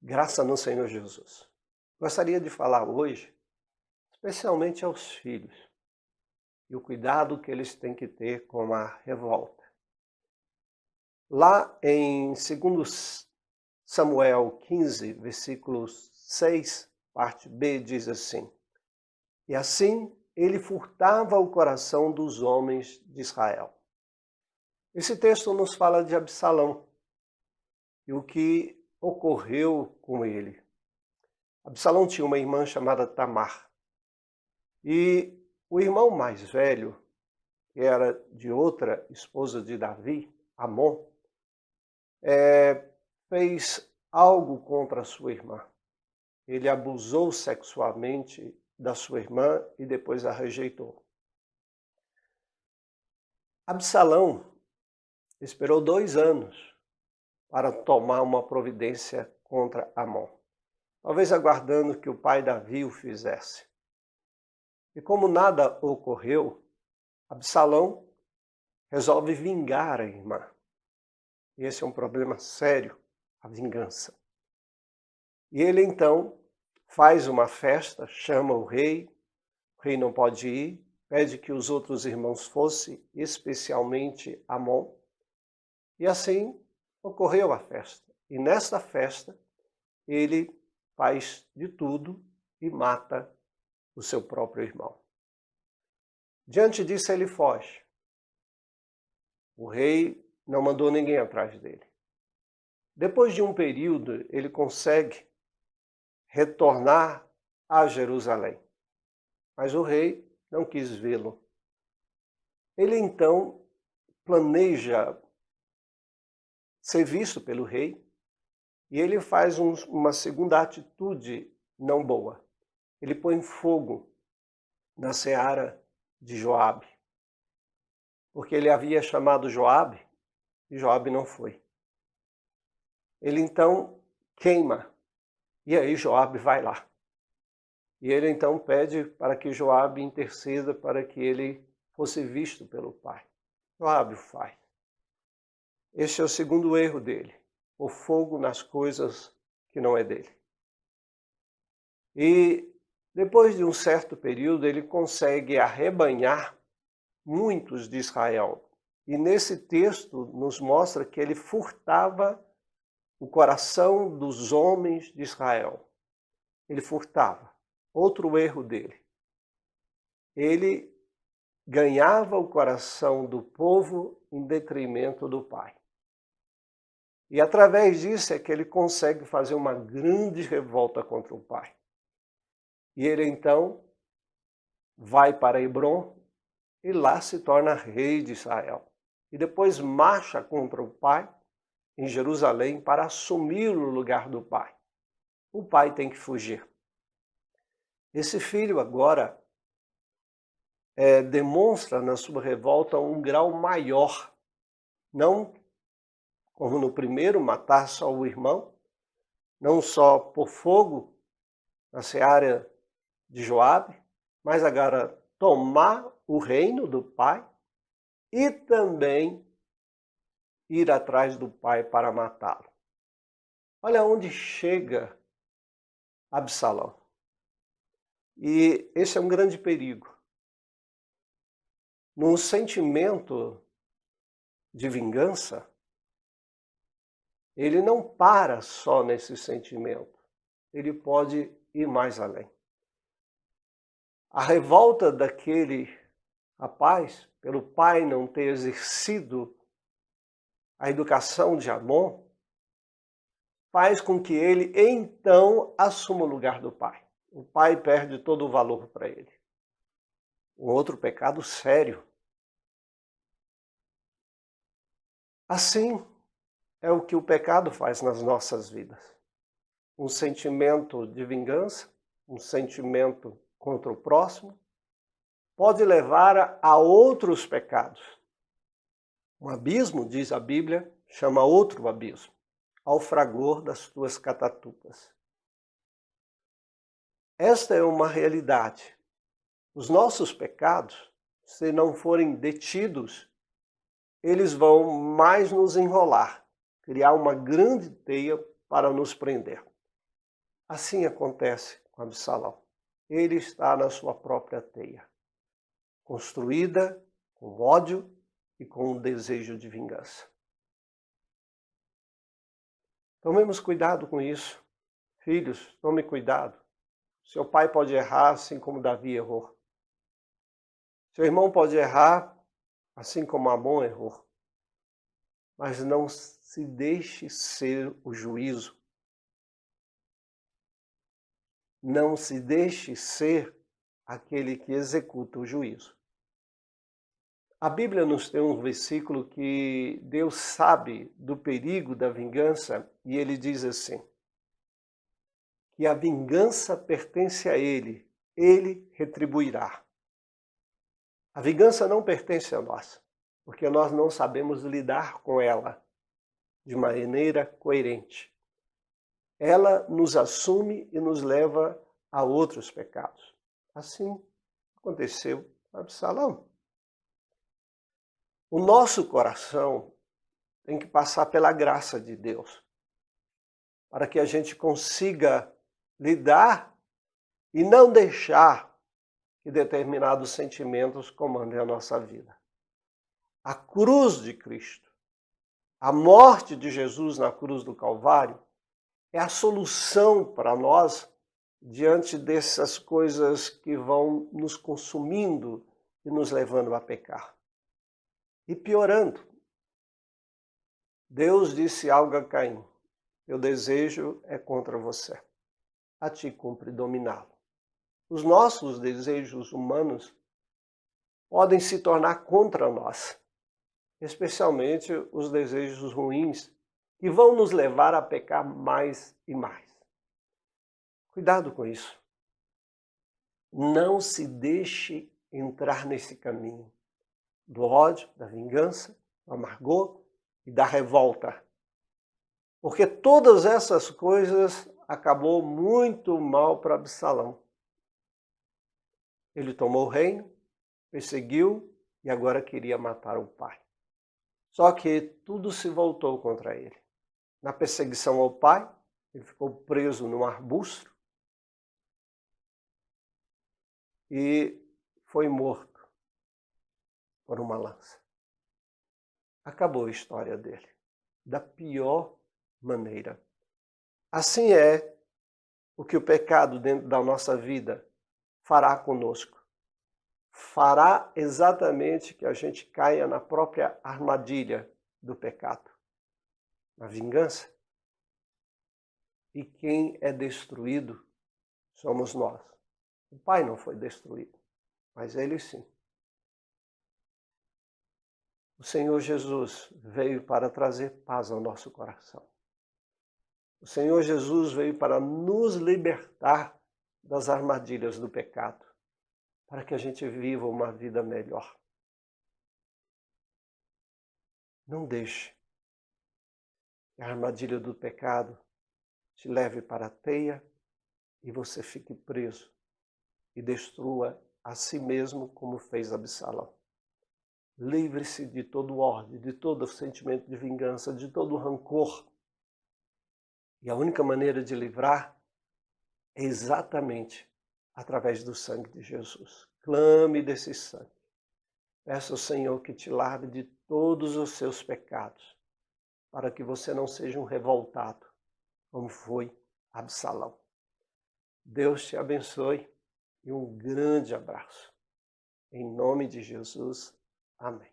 Graça no Senhor Jesus. Gostaria de falar hoje, especialmente aos filhos, e o cuidado que eles têm que ter com a revolta. Lá em 2 Samuel 15, versículo 6, parte B, diz assim: E assim ele furtava o coração dos homens de Israel. Esse texto nos fala de Absalão e o que ocorreu com ele. Absalão tinha uma irmã chamada Tamar. E o irmão mais velho, que era de outra esposa de Davi, Amon, fez algo contra a sua irmã. Ele abusou sexualmente da sua irmã e depois a rejeitou. Absalão esperou 2 anos para tomar uma providência contra Amon, talvez aguardando que o pai Davi o fizesse. E como nada ocorreu, Absalão resolve vingar a irmã. E esse é um problema sério, a vingança. E ele então faz uma festa, chama o rei não pode ir, pede que os outros irmãos fossem, especialmente Amon. E assim ocorreu a festa. E nesta festa ele faz de tudo e mata o seu próprio irmão. Diante disso ele foge. O rei não mandou ninguém atrás dele. Depois de um período, ele consegue retornar a Jerusalém. Mas o rei não quis vê-lo. Ele então planeja ser visto pelo rei e ele faz uma segunda atitude não boa. Ele põe fogo na seara de Joabe, porque ele havia chamado Joabe e Joabe não foi. Ele então queima e aí Joabe vai lá. E ele então pede para que Joabe interceda para que ele fosse visto pelo pai. Joabe o faz. Este é o segundo erro dele, o fogo nas coisas que não é dele. E depois de um certo período ele consegue arrebanhar muitos de Israel. E nesse texto nos mostra que ele furtava o coração dos homens de Israel. Ele furtava. Outro erro dele. Ele ganhava o coração do povo em detrimento do pai. E através disso é que ele consegue fazer uma grande revolta contra o pai. E ele então vai para Hebrom e lá se torna rei de Israel. E depois marcha contra o pai em Jerusalém para assumir o lugar do pai. O pai tem que fugir. Esse filho agora demonstra na sua revolta um grau maior. Não como no primeiro, matar só o irmão, não só por fogo na seara de Joabe, mas agora tomar o reino do pai e também ir atrás do pai para matá-lo. Olha onde chega Absalão. E esse é um grande perigo. No sentimento de vingança, ele não para só nesse sentimento. Ele pode ir mais além. A revolta daquele rapaz, pelo pai não ter exercido a educação de Amon, faz com que ele então assuma o lugar do pai. O pai perde todo o valor para ele. Um outro pecado sério. Assim é o que o pecado faz nas nossas vidas. Um sentimento de vingança, um sentimento contra o próximo, pode levar a outros pecados. Um abismo, diz a Bíblia, chama outro abismo, ao fragor das tuas catatupas. Esta é uma realidade. Os nossos pecados, se não forem detidos, eles vão mais nos enrolar, criar uma grande teia para nos prender. Assim acontece com Absalão. Ele está na sua própria teia, construída com ódio e com um desejo de vingança. Tomemos cuidado com isso. Filhos, tome cuidado. Seu pai pode errar assim como Davi errou. Seu irmão pode errar assim como Amon errou. Mas não se deixe ser o juízo. Não se deixe ser aquele que executa o juízo. A Bíblia nos tem um versículo que Deus sabe do perigo da vingança e ele diz assim, que a vingança pertence a ele retribuirá. A vingança não pertence a nós, porque nós não sabemos lidar com ela de maneira coerente. Ela nos assume e nos leva a outros pecados. Assim aconteceu com Absalão. O nosso coração tem que passar pela graça de Deus, para que a gente consiga lidar e não deixar que determinados sentimentos comandem a nossa vida. A cruz de Cristo, a morte de Jesus na cruz do Calvário, é a solução para nós diante dessas coisas que vão nos consumindo e nos levando a pecar. E piorando, Deus disse algo a Caim, meu desejo é contra você, a ti cumpre dominá-lo. Os nossos desejos humanos podem se tornar contra nós, especialmente os desejos ruins, que vão nos levar a pecar mais e mais. Cuidado com isso. Não se deixe entrar nesse caminho do ódio, da vingança, do amargor e da revolta. Porque todas essas coisas acabou muito mal para Absalão. Ele tomou o reino, perseguiu e agora queria matar o pai. Só que tudo se voltou contra ele. Na perseguição ao pai, ele ficou preso num arbusto e foi morto por uma lança. Acabou a história dele, da pior maneira. Assim é o que o pecado dentro da nossa vida fará conosco. Fará exatamente que a gente caia na própria armadilha do pecado, na vingança. E quem é destruído somos nós. O pai não foi destruído, mas ele sim. O Senhor Jesus veio para trazer paz ao nosso coração. O Senhor Jesus veio para nos libertar das armadilhas do pecado, para que a gente viva uma vida melhor. Não deixe que a armadilha do pecado te leve para a teia e você fique preso e destrua a si mesmo como fez Absalão. Livre-se de todo ódio, de todo sentimento de vingança, de todo rancor. E a única maneira de livrar é exatamente através do sangue de Jesus. Clame desse sangue. Peça ao Senhor que te lave de todos os seus pecados, para que você não seja um revoltado, como foi Absalão. Deus te abençoe e um grande abraço. Em nome de Jesus, amém.